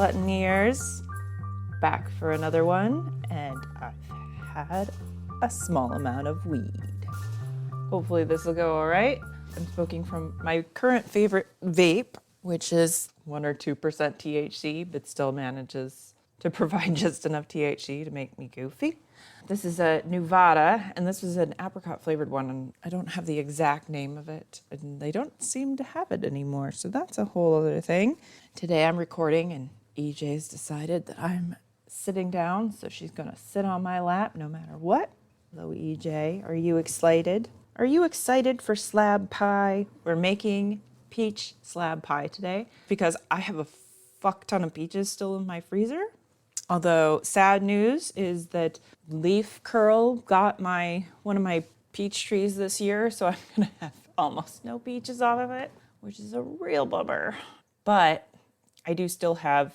button ears. Back for another one, and I've had a small amount of weed. Hopefully this will go all right. I'm smoking from my current favorite vape, which is 1 or 2% THC, but still manages to provide just enough THC to make me goofy. This is a Nevada, and this is an apricot flavored one, and I don't have the exact name of it, and they don't seem to have it anymore, so that's a whole other thing. Today I'm recording, and EJ's decided that I'm sitting down, so she's gonna sit on my lap no matter what. Hello, EJ. Are you excited? Are you excited for slab pie? We're making peach slab pie today because I have a fuck ton of peaches still in my freezer. Although sad news is that leaf curl got one of my peach trees this year, so I'm gonna have almost no peaches off of it, which is a real bummer. But I do still have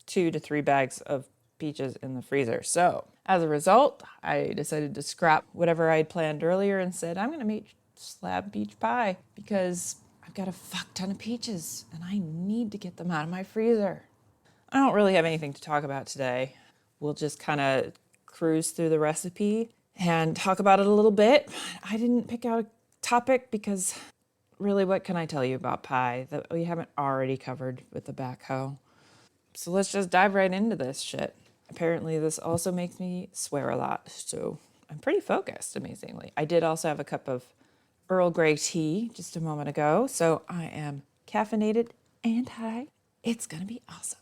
2 to 3 bags of peaches in the freezer. So as a result, I decided to scrap whatever I'd planned earlier and said, I'm gonna make slab peach pie because I've got a fuck ton of peaches and I need to get them out of my freezer. I don't really have anything to talk about today. We'll just kind of cruise through the recipe and talk about it a little bit. I didn't pick out a topic because really what can I tell you about pie that we haven't already covered with the backhoe? So let's just dive right into this shit. Apparently this also makes me swear a lot, so I'm pretty focused, amazingly. I did also have a cup of Earl Grey tea just a moment ago, so I am caffeinated and high. It's gonna be awesome.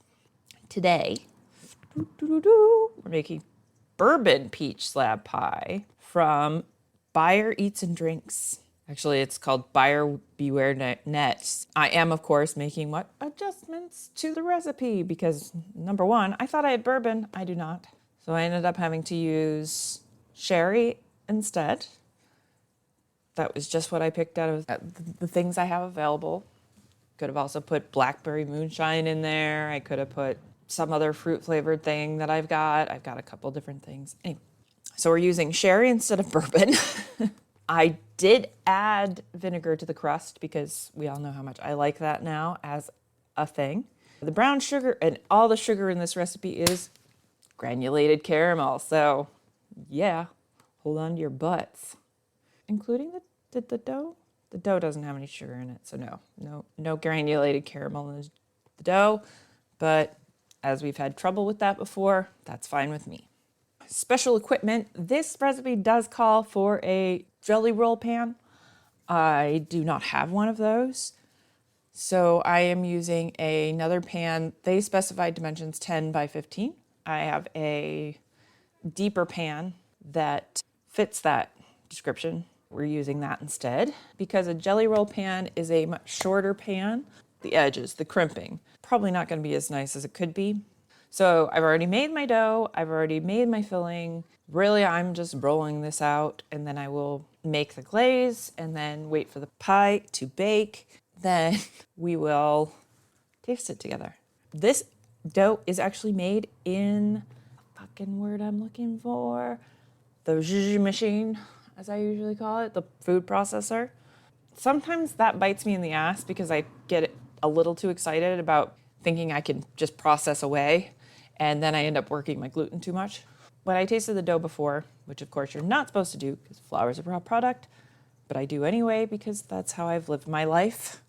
Today, we're making bourbon peach slab pie from Buyer Eats and Drinks. Actually, it's called Buyer Beware Net. I am, of course, making what? Adjustments to the recipe because, number one, I thought I had bourbon. I do not. So I ended up having to use sherry instead. That was just what I picked out of the things I have available. Could have also put blackberry moonshine in there. I could have put some other fruit flavored thing that I've got. I've got a couple different things. Anyway, so we're using sherry instead of bourbon. I did add vinegar to the crust because we all know how much I like that now as a thing. The brown sugar and all the sugar in this recipe is granulated caramel. So yeah, hold on to your butts. Including the dough? The dough doesn't have any sugar in it, so no granulated caramel in the dough. But as we've had trouble with that before, that's fine with me. Special equipment. This recipe does call for a jelly roll pan. I do not have one of those. So I am using another pan. They specified dimensions 10 by 15. I have a deeper pan that fits that description. We're using that instead because a jelly roll pan is a much shorter pan. The edges, the crimping, probably not going to be as nice as it could be. So I've already made my dough. I've already made my filling. Really, I'm just rolling this out and then I will make the glaze and then wait for the pie to bake. Then we will taste it together. This dough is actually made in, fucking word I'm looking for, the zhuzh machine, as I usually call it, the food processor. Sometimes that bites me in the ass because I get a little too excited about thinking I can just process away, and then I end up working my gluten too much. When I tasted the dough before, which of course you're not supposed to do because flour is a raw product, but I do anyway because that's how I've lived my life.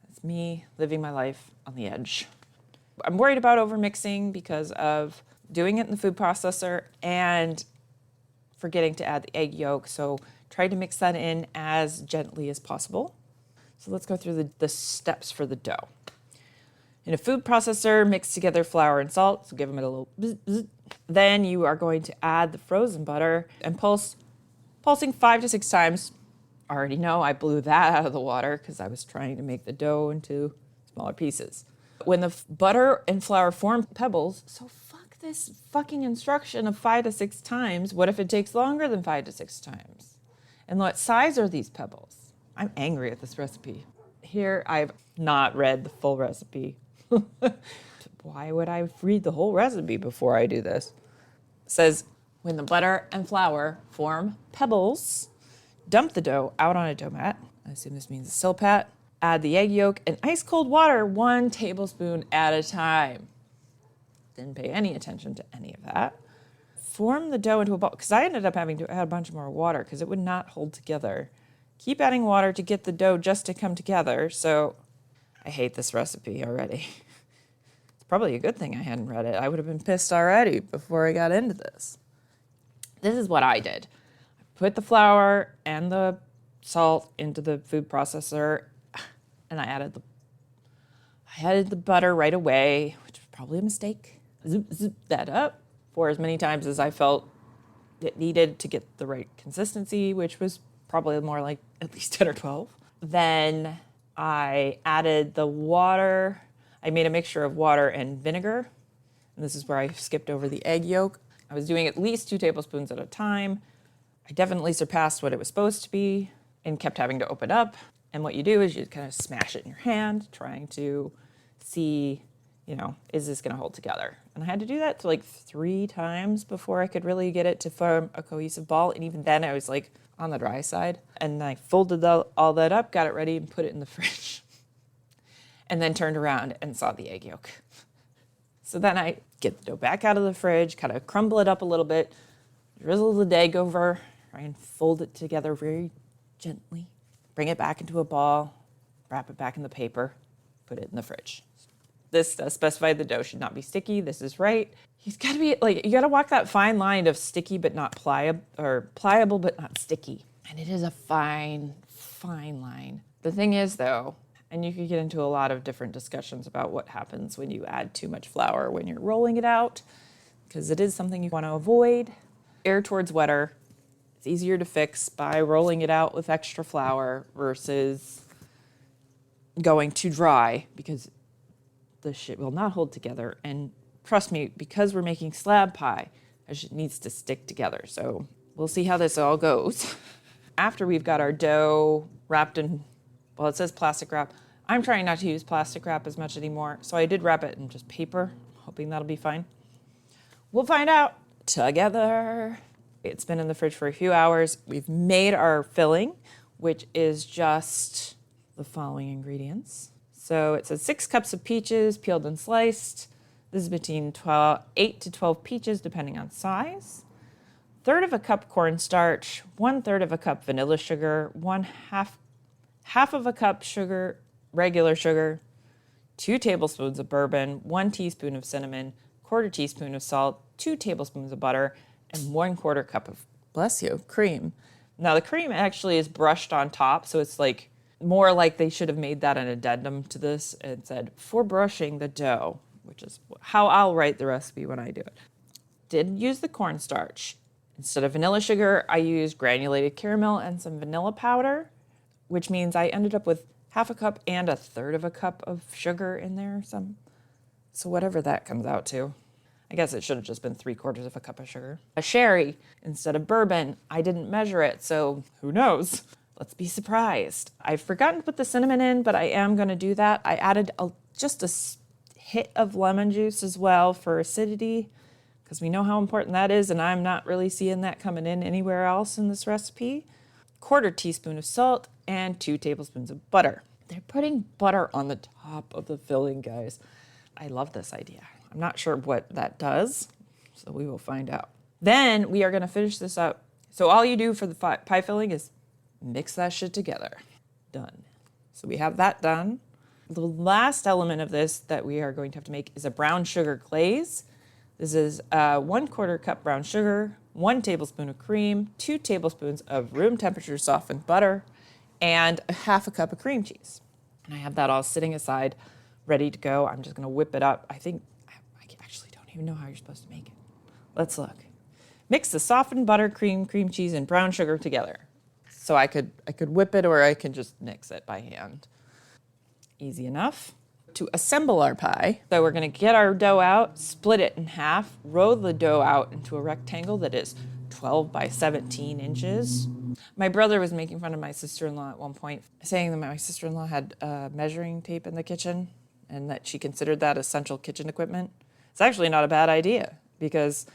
That's me living my life on the edge. I'm worried about overmixing because of doing it in the food processor and forgetting to add the egg yolk, so try to mix that in as gently as possible. So let's go through the steps for the dough. In a food processor, mix together flour and salt, so give them a little bzz, bzz. Then you are going to add the frozen butter and pulsing 5 to 6 times. I already know I blew that out of the water because I was trying to make the dough into smaller pieces. When the butter and flour form pebbles, so fuck this fucking instruction of 5 to 6 times. What if it takes longer than 5 to 6 times? And what size are these pebbles? I'm angry at this recipe. Here, I've not read the full recipe. Why would I read the whole recipe before I do this? It says, when the butter and flour form pebbles, dump the dough out on a dough mat. I assume this means a silpat. Add the egg yolk and ice cold water 1 tablespoon at a time. Didn't pay any attention to any of that. Form the dough into a ball, because I ended up having to add a bunch more water because it would not hold together. Keep adding water to get the dough just to come together. So I hate this recipe already. It's probably a good thing I hadn't read it. I would have been pissed already before I got into this. This is what I did. I put the flour and the salt into the food processor, and I added the butter right away, which was probably a mistake. Zip that up for as many times as I felt it needed to get the right consistency, which was probably more like at least 10 or 12. Then I added the water. I made a mixture of water and vinegar. And this is where I skipped over the egg yolk. I was doing at least 2 tablespoons at a time. I definitely surpassed what it was supposed to be and kept having to open up. And what you do is you kind of smash it in your hand, trying to see, is this going to hold together? And I had to do that to like 3 times before I could really get it to form a cohesive ball. And even then I was like on the dry side. And I folded all that up, got it ready, and put it in the fridge. And then turned around and saw the egg yolk. So then I get the dough back out of the fridge, kind of crumble it up a little bit, drizzle the egg over, try and fold it together very gently, bring it back into a ball, wrap it back in the paper, put it in the fridge. This does specify the dough should not be sticky. This is right. You got to walk that fine line of sticky but not pliable, or pliable but not sticky. And it is a fine, fine line. The thing is, though, and you could get into a lot of different discussions about what happens when you add too much flour when you're rolling it out, because it is something you want to avoid. Air towards wetter. It's easier to fix by rolling it out with extra flour versus going too dry, because the shit will not hold together. And trust me, because we're making slab pie, it needs to stick together. So we'll see how this all goes. After we've got our dough wrapped in, well, it says plastic wrap. I'm trying not to use plastic wrap as much anymore, so I did wrap it in just paper, hoping that'll be fine. We'll find out together. It's been in the fridge for a few hours. We've made our filling, which is just the following ingredients. So it says 6 cups of peaches, peeled and sliced. This is between 8 to 12 peaches, depending on size. 1/3 of a cup cornstarch, 1/3 of a cup vanilla sugar, half of a cup sugar, regular sugar, 2 tablespoons of bourbon, 1 teaspoon of cinnamon, 1/4 teaspoon of salt, 2 tablespoons of butter, and 1/4 cup of, bless you, cream. Now the cream actually is brushed on top, so it's like more like they should have made that an addendum to this and said, for brushing the dough, which is how I'll write the recipe when I do it. Did use the cornstarch. Instead of vanilla sugar, I used granulated caramel and some vanilla powder, which means I ended up with 1/2 cup and 1/3 of a cup of sugar in there. So whatever that comes out to. I guess it should have just been 3/4 of a cup of sugar. A sherry instead of bourbon. I didn't measure it, so who knows? Let's be surprised. I've forgotten to put the cinnamon in, but I am going to do that. I added just a hit of lemon juice as well for acidity, because we know how important that is, and I'm not really seeing that coming in anywhere else in this recipe. 1/4 teaspoon of salt and 2 tablespoons of butter. They're putting butter on the top of the filling, guys. I love this idea. I'm not sure what that does, so we will find out. Then we are going to finish this up. So all you do for the pie filling is mix that shit together. Done. So we have that done. The last element of this that we are going to have to make is a brown sugar glaze. This is 1/4 cup brown sugar, 1 tablespoon of cream, 2 tablespoons of room temperature softened butter, and 1/2 cup of cream cheese. And I have that all sitting aside, ready to go. I'm just going to whip it up. I actually don't even know how you're supposed to make it. Let's look. Mix the softened butter, cream cheese, and brown sugar together. So I could whip it, or I can just mix it by hand. Easy enough. To assemble our pie, so we're going to get our dough out, split it in half, roll the dough out into a rectangle that is 12 by 17 inches. My brother was making fun of my sister-in-law at one point, saying that my sister-in-law had measuring tape in the kitchen and that she considered that essential kitchen equipment. It's actually not a bad idea because,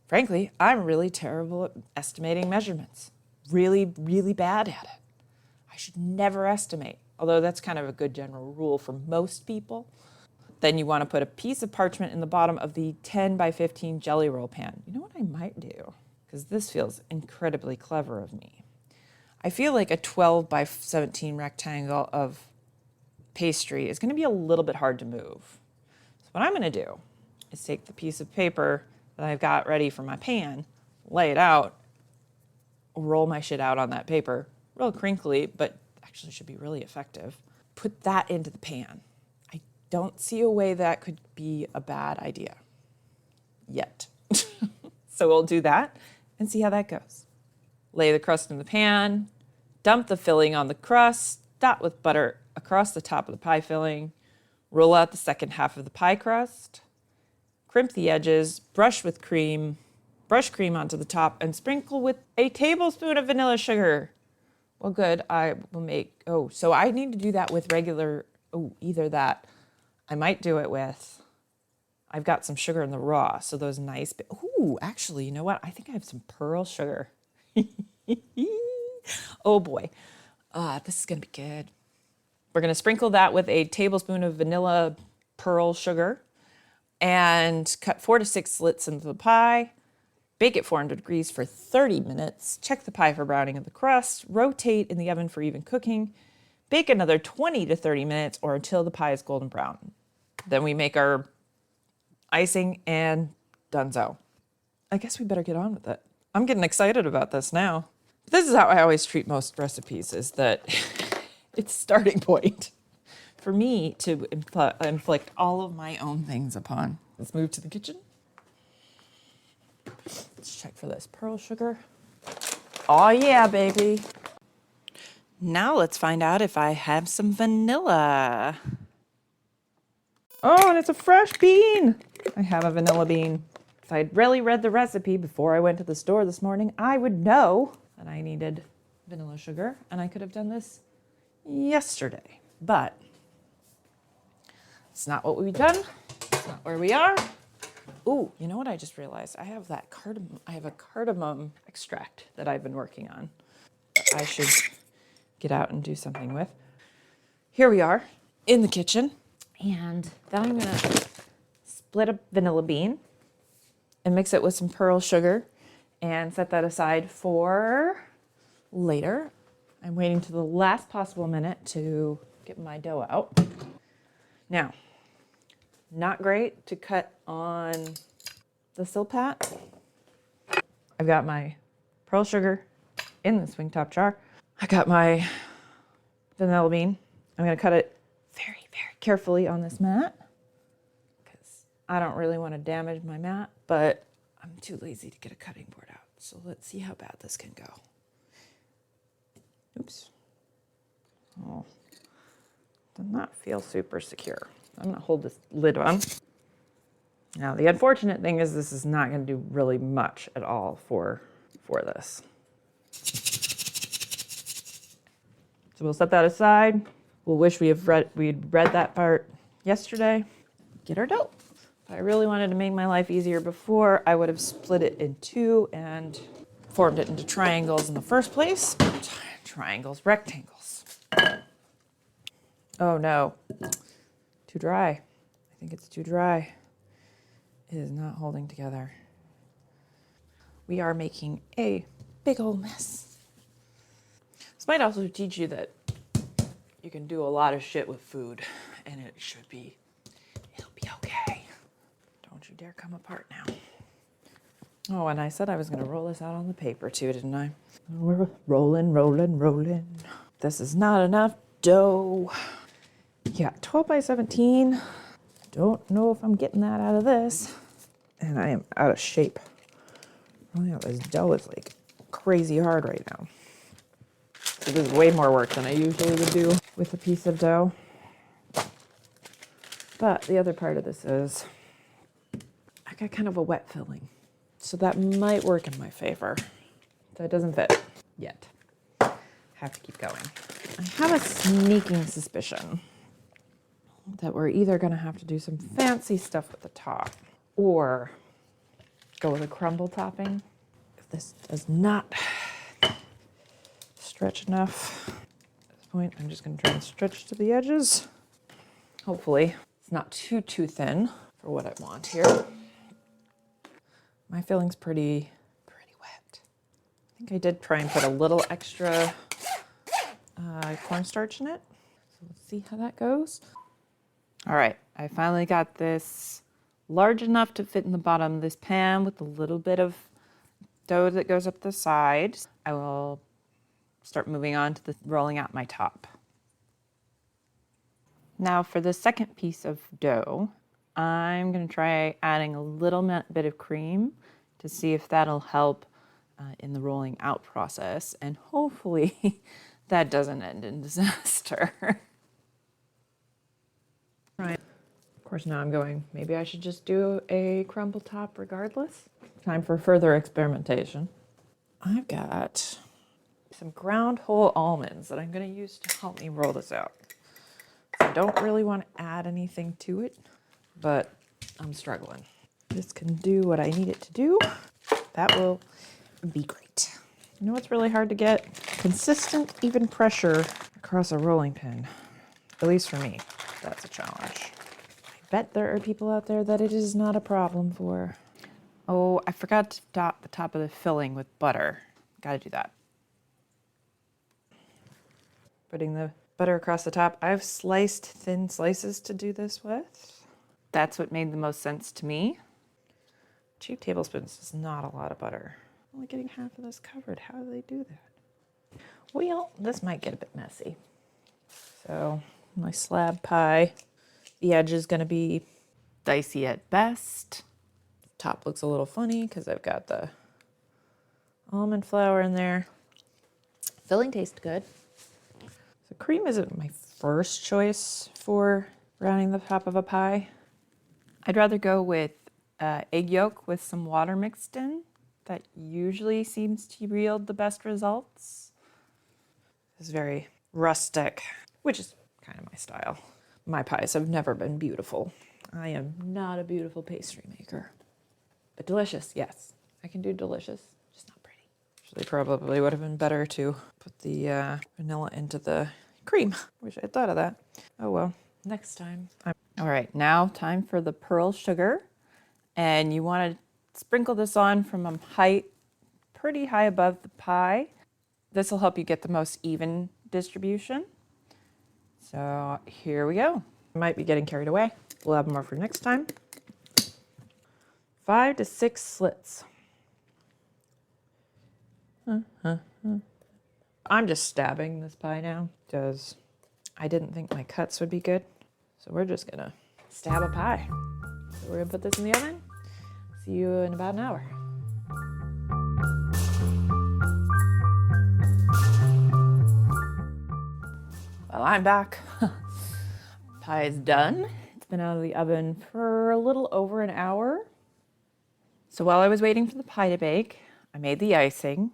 frankly, I'm really terrible at estimating measurements. Really, really bad at it. I should never estimate, although that's kind of a good general rule for most people. Then you want to put a piece of parchment in the bottom of the 10 by 15 jelly roll pan. You know what I might do? Because this feels incredibly clever of me. I feel like a 12 by 17 rectangle of pastry is going to be a little bit hard to move. So what I'm going to do is take the piece of paper that I've got ready for my pan, lay it out, roll my shit out on that paper, real crinkly, but actually should be really effective. Put that into the pan. I don't see a way that could be a bad idea yet. So we'll do that and see how that goes. Lay the crust in the pan, dump the filling on the crust, dot with butter across the top of the pie filling, roll out the second half of the pie crust, crimp the edges, brush cream onto the top, and sprinkle with a tablespoon of vanilla sugar. Well, good, I will make, so I need to do that with regular, either that. I might do it with, I've got some sugar in the raw, so those nice, actually, you know what? I think I have some pearl sugar. Oh boy, this is gonna be good. We're gonna sprinkle that with a tablespoon of vanilla pearl sugar and cut 4 to 6 slits into the pie. Bake at 400 degrees for 30 minutes. Check the pie for browning of the crust. Rotate in the oven for even cooking. Bake another 20 to 30 minutes or until the pie is golden brown. Then we make our icing and donezo. I guess we better get on with it. I'm getting excited about this now. This is how I always treat most recipes, is that it's a starting point for me to inflict all of my own things upon. Let's move to the kitchen. Let's check for this pearl sugar. Oh yeah, baby. Now let's find out if I have some vanilla. Oh, and it's a fresh bean. I have a vanilla bean. If I'd really read the recipe before I went to the store this morning, I would know that I needed vanilla sugar, and I could have done this yesterday. But it's not what we've done. It's not where we are. Ooh, you know what I just realized? I have that cardamom. I have a cardamom extract that I've been working on that I should get out and do something with. Here we are in the kitchen, and then I'm gonna split a vanilla bean and mix it with some pearl sugar and set that aside for later. I'm waiting to the last possible minute to get my dough out. Now, not great to cut on the Silpat. I've got my pearl sugar in the swing top jar. I got my vanilla bean. I'm gonna cut it very, very carefully on this mat because I don't really want to damage my mat, but I'm too lazy to get a cutting board out. So let's see how bad this can go. Oops. Oh, does not feel super secure. I'm gonna hold this lid on. Now, the unfortunate thing is this is not gonna do really much at all for this. So we'll set that aside. We'll wish we'd read that part yesterday. Get our dough. If I really wanted to make my life easier before, I would have split it in two and formed it into triangles in the first place. Triangles, rectangles. Oh no, too dry. I think it's too dry. It is not holding together. We are making a big old mess. This might also teach you that you can do a lot of shit with food and it'll be okay. Don't you dare come apart now. Oh, and I said I was gonna roll this out on the paper too, didn't I? We're rolling, rolling, rolling. This is not enough dough. Yeah, 12 by 17. Don't know if I'm getting that out of this. And I am out of shape. Oh yeah, this dough is like crazy hard right now. So this is way more work than I usually would do with a piece of dough. But the other part of this is I got kind of a wet filling. So that might work in my favor. That doesn't fit yet. Have to keep going. I have a sneaking suspicion that we're either gonna have to do some fancy stuff with the top or go with a crumble topping. If this does not stretch enough, at this point, I'm just gonna try and stretch to the edges. Hopefully It's not too thin for what I want here. My filling's pretty wet. I think I did try and put a little extra cornstarch in it. So let's see how that goes. All right, I finally got this large enough to fit in the bottom of this pan with a little bit of dough that goes up the sides. I will start moving on to the rolling out my top. Now for the second piece of dough, I'm going to try adding a little bit of cream to see if that'll help in the rolling out process, and hopefully that doesn't end in disaster. Right. Of course, now I'm going, maybe I should just do a crumble top regardless. Time for further experimentation. I've got some ground whole almonds that I'm going to use to help me roll this out. I don't really want to add anything to it, but I'm struggling. This can do what I need it to do. That will be great. You know what's really hard to get? Consistent, even pressure across a rolling pin. At least for me, that's a challenge. I bet there are people out there that it is not a problem for. Oh, I forgot to dot the top of the filling with butter. Gotta do that. Putting the butter across the top. I've sliced thin slices to do this with. That's what made the most sense to me. 2 tablespoons is not a lot of butter. Only getting half of this covered. How do they do that? Well, this might get a bit messy. So my slab pie, the edge is going to be dicey at best. Top looks a little funny because I've got the almond flour in there. Filling tastes good. So cream isn't my first choice for rounding the top of a pie. I'd rather go with egg yolk with some water mixed in. That usually seems to yield the best results. It's very rustic, which is kind of my style. My pies have never been beautiful. I am not a beautiful pastry maker. But delicious, yes. I can do delicious, just not pretty. Actually, probably would have been better to put the vanilla into the cream. Wish I'd thought of that. Oh well, next time. All right, now time for the pearl sugar. And you want to sprinkle this on from a height pretty high above the pie. This will help you get the most even distribution. So here we go. I might be getting carried away. We'll have more for next time. 5 to 6 slits. I'm just stabbing this pie now because I didn't think my cuts would be good. So we're just gonna stab a pie. So we're gonna put this in the oven. See you in about an hour. Well, I'm back. Pie is done. It's been out of the oven for a little over an hour. So while I was waiting for the pie to bake, I made the icing,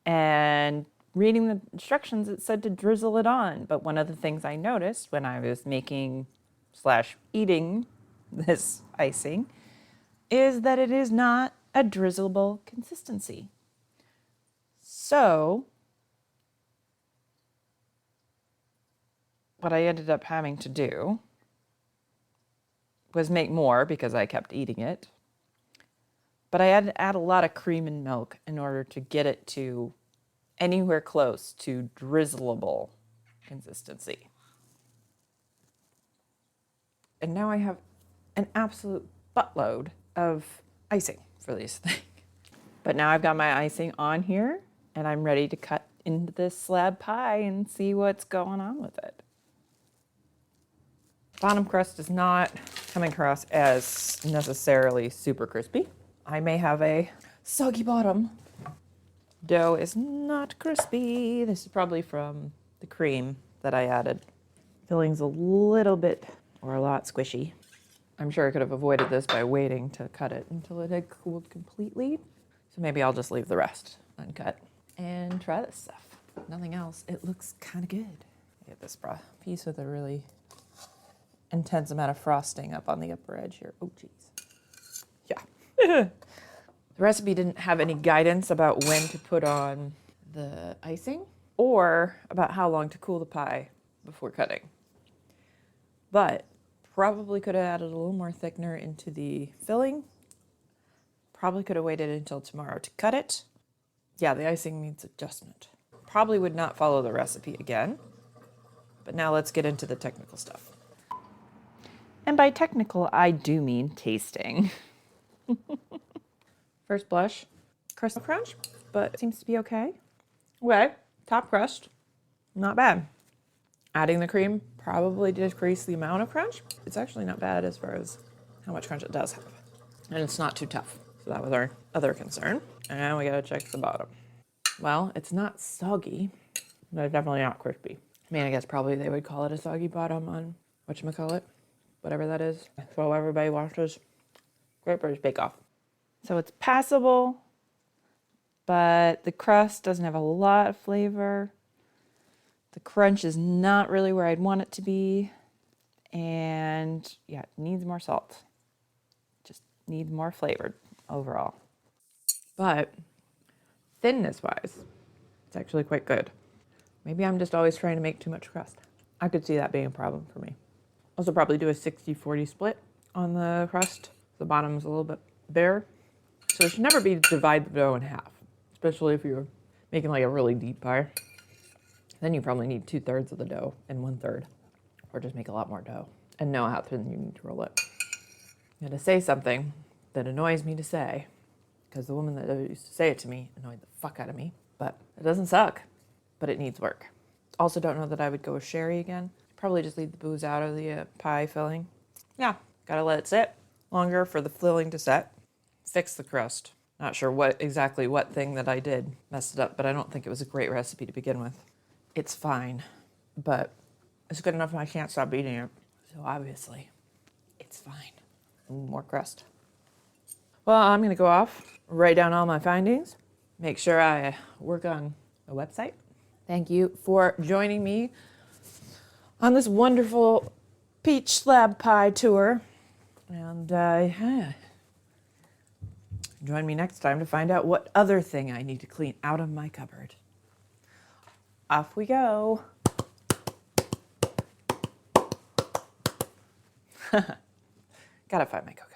and reading the instructions, it said to drizzle it on. But one of the things I noticed when I was making / eating this icing is that it is not a drizzleable consistency. So what I ended up having to do was make more because I kept eating it. But I had to add a lot of cream and milk in order to get it to anywhere close to drizzleable consistency. And now I have an absolute buttload of icing for these things. But now I've got my icing on here and I'm ready to cut into this slab pie and see what's going on with it. Bottom crust is not coming across as necessarily super crispy. I may have a soggy bottom. Dough is not crispy. This is probably from the cream that I added. Filling's a little bit or a lot squishy. I'm sure I could have avoided this by waiting to cut it until it had cooled completely. So maybe I'll just leave the rest uncut and try this stuff. Nothing else, it looks kind of good. Get this piece with a really intense amount of frosting up on the upper edge here. Oh, geez. Yeah. The recipe didn't have any guidance about when to put on the icing or about how long to cool the pie before cutting. But Probably could have added a little more thickener into the filling. Probably could have waited until tomorrow to cut it. Yeah, the icing needs adjustment. Probably would not follow the recipe again. But now let's get into the technical stuff. And by technical, I do mean tasting. First blush, crust crunch, but it seems to be okay. Okay, top crust, not bad. Adding the cream probably decreased the amount of crunch. It's actually not bad as far as how much crunch it does have. And it's not too tough. So that was our other concern. And now we gotta check the bottom. Well, it's not soggy, but it's definitely not crispy. I mean, I guess probably they would call it a soggy bottom on whatchamacallit, whatever that is. So everybody watches Great British Bake Off. So it's passable, but the crust doesn't have a lot of flavor. The crunch is not really where I'd want it to be. And yeah, it needs more salt. Just needs more flavor overall. But thinness-wise, it's actually quite good. Maybe I'm just always trying to make too much crust. I could see that being a problem for me. Also probably do a 60-40 split on the crust. The bottom's a little bit bare. So it should never be divide the dough in half, especially if you're making like a really deep pie. Then you probably need 2/3 of the dough and 1/3, or just make a lot more dough and know how thin you need to roll it. I'm gonna say something that annoys me to say, because the woman that used to say it to me annoyed the fuck out of me, but it doesn't suck, but it needs work. Also don't know that I would go with sherry again. Probably just leave the booze out of the pie filling. Yeah, gotta let it sit longer for the filling to set. Fix the crust. Not sure what thing that I did messed it up, but I don't think it was a great recipe to begin with. It's fine, but it's good enough and I can't stop eating it. So obviously, it's fine. More crust. Well, I'm gonna go off, write down all my findings, make sure I work on the website. Thank you for joining me on this wonderful peach slab pie tour. And join me next time to find out what other thing I need to clean out of my cupboard. Off we go. Gotta find my cookie.